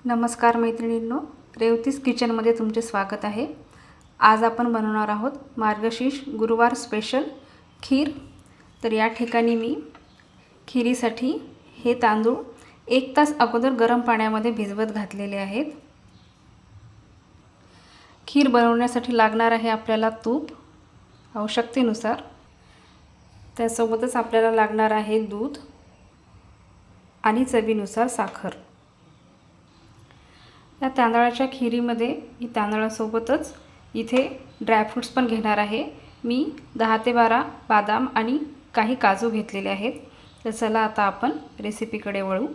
नमस्कार मैत्रिणींनो, रेवतीज किचनमध्ये तुमचे स्वागत आहे। आज आपण बनवणार आहोत मार्गशीर्ष गुरुवार स्पेशल खीर। तर या ठिकाणी मी खीरीसाठी हे तांदूळ 1 तास अगोदर गरम पाण्यामध्ये भिजवत घातलेले आहेत। खीर बनवण्यासाठी लागणार आहे आपल्याला तूप आवश्यकतेनुसार, त्यासोबतच आपल्याला लागणार आहे दूध आणि चवीनुसार साखर। या तांदळाच्या खीरीमध्ये मी तांदळासोबतच इथे ड्रायफ्रूट्स पण घेणार आहे। मी 10 ते 12 बदाम आणि काही काजू घेतलेले आहेत। तर चला आता आपण रेसिपीकडे वळू।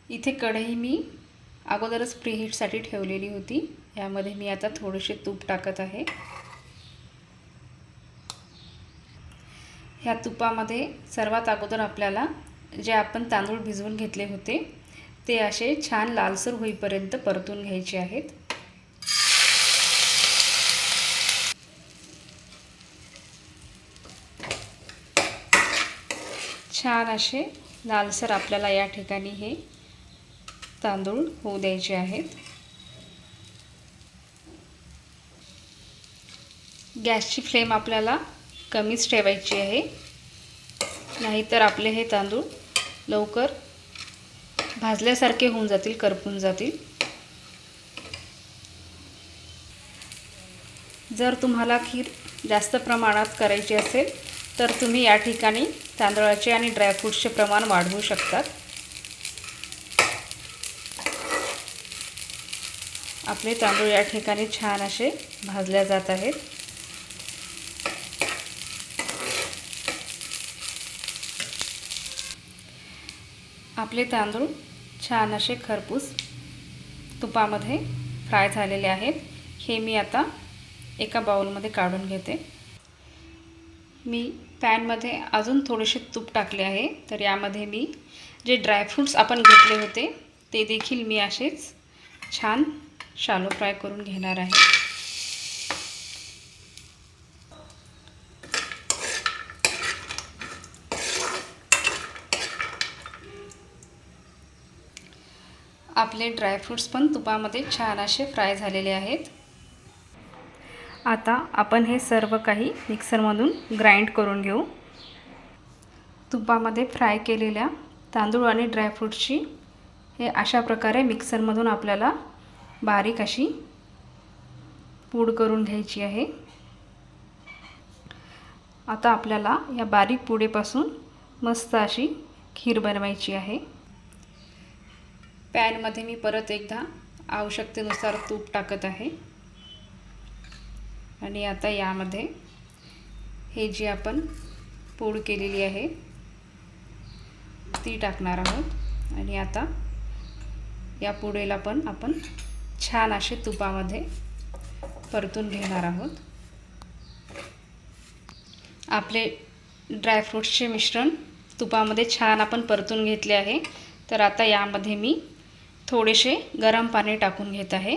इथे कढई मी अगोदरच प्रीहीटसाठी ठेवलेली होती। यामध्ये मी आता थोडेसे तूप टाकत आहे। ह्या तुपामध्ये सर्वात अगोदर आपल्याला जे आपण तांदूळ भिजवून घेतले होते ते असे छान लालसर होईपर्यंत परतून घ्यायचे आहेत। छान असे लालसर आपल्याला या ठिकाणी हे तांदूळ होऊ द्यायचे आहेत। गॅसची फ्लेम आपल्याला कमीच ठेवायची आहे, नाहीतर आपले हे तांदूळ लवकर भाजल्यासारखे होऊन जातील, करपून जातील। जर तुम्हाला खीर जास्त प्रमाणात करायची असेल तर तुम्ही या ठिकाणी तांदळाचे आणि ड्रायफ्रूट्सचे प्रमाण वाढवू शकता। आपले तांदूळ या ठिकाणी छान असे भाजले जात आहेत। आपले तांदूळ छान असे खरपूस तुपामध्ये फ्राय झालेले आहेत। हे मी आता एका बाउलमध्ये काढून घेते। मी पॅनमध्ये अजून थोडेसे तूप टाकले आहे। तर यामध्ये मी जे ड्रायफ्रूट्स आपण घेतले होते ते देखील मी असेच छान शालो फ्राय करून घेणार आहे। आपले ड्रायफ्रूट्स पण तुपामध्ये छान असे फ्राय झालेले आहेत। आता आपण हे सर्व काही मिक्सरमधून ग्राइंड करून घेऊ। तुपामध्ये फ्राय केलेल्या तांदूळ आणि ड्रायफ्रूट्सची हे अशा प्रकारे मिक्सरमधून आपल्याला बारीक अशी पूड करून घ्यायची आहे। आता आपल्याला या बारीक पुडेपासून मस्त अशी खीर बनवायची आहे। पॅनमध्ये मी परत एकदा आवश्यकतेनुसार तूप टाकत आहे आणि आता यामध्ये हे जी आपण पूड केलेली आहे ती टाकणार आहोत आणि आता या पुडेला पण आपण छान असे तुपामध्ये परतून घेणार आहोत। आपले ड्रायफ्रूट्सचे मिश्रण तुपामध्ये छान आपण परतून घेतले आहे। तर आता यामध्ये मी थोडेसे गरम पाणी टाकून घेत आहे।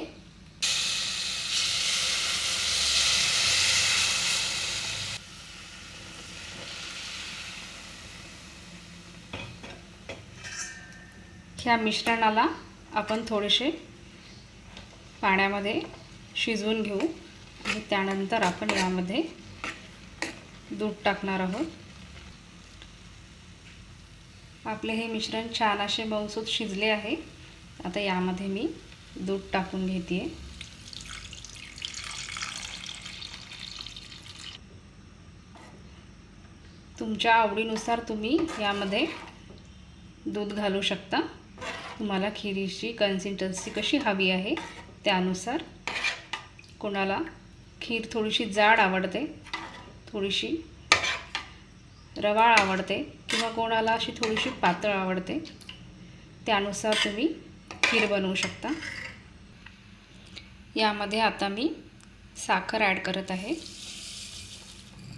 ह्या मिश्रणाला आपण थोडेसे पाण्यामध्ये शिजवून घेऊ आणि त्यानंतर आपण यामध्ये दूध टाकणार आहोत। आपले हे मिश्रण छान असे मऊसूत शिजले आहे। आता यामध्ये मी दूध टाकून घेते। तुमच्या आवडीनुसार तुम्ही यामध्ये दूध घालू शकता। तुम्हाला खीरीची कन्सिस्टन्सी कशी हवी आहे त्यानुसार। कोणाला खीर थोडीशी जाड आवडते, थोडीशी रवाळ आवडते किंवा कोणाला अशी थोडीशी पातळ आवडते, त्यानुसार तुम्ही खीर बनवू शकता। यामध्ये आता मी साखर ॲड करत आहे।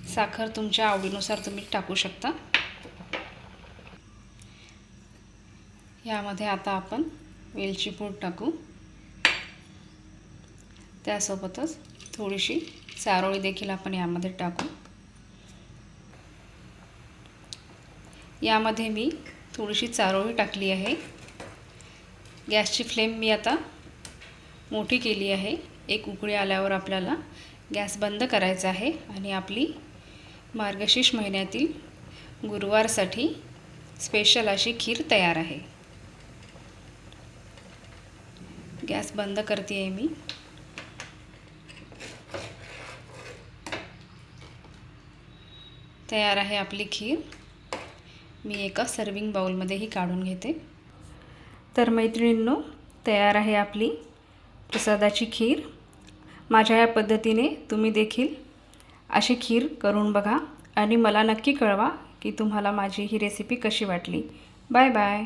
साखर तुमच्या आवडीनुसार तुम्ही टाकू शकता। यामध्ये आता आपण वेलची पूड टाकू, त्यासोबतच थोडीशी चारोळी देखील आपण यामध्ये टाकू। यामध्ये मी थोडीशी चारोळी टाकली आहे। गॅसची फ्लेम मी आता मोठी केली आहे. एक उकळी आल्यावर आपल्याला गॅस बंद करायचा आहे आणि आपली मार्गशीर्ष महिन्यातील गुरुवारसाठी स्पेशल अशी खीर तयार आहे. गॅस बंद करते आहे मी. तयार आहे आपली खीर. मी एका सर्विंग बाउलमध्येही काढून घेते. तर मैत्रिणींनो, तयार आहे आपली प्रसादाची खीर. माझ्या या पद्धतीने तुम्ही देखील अशी खीर करून बघा आणि मला नक्की कळवा की तुम्हाला माझी ही रेसिपी कशी वाटली. Bye bye.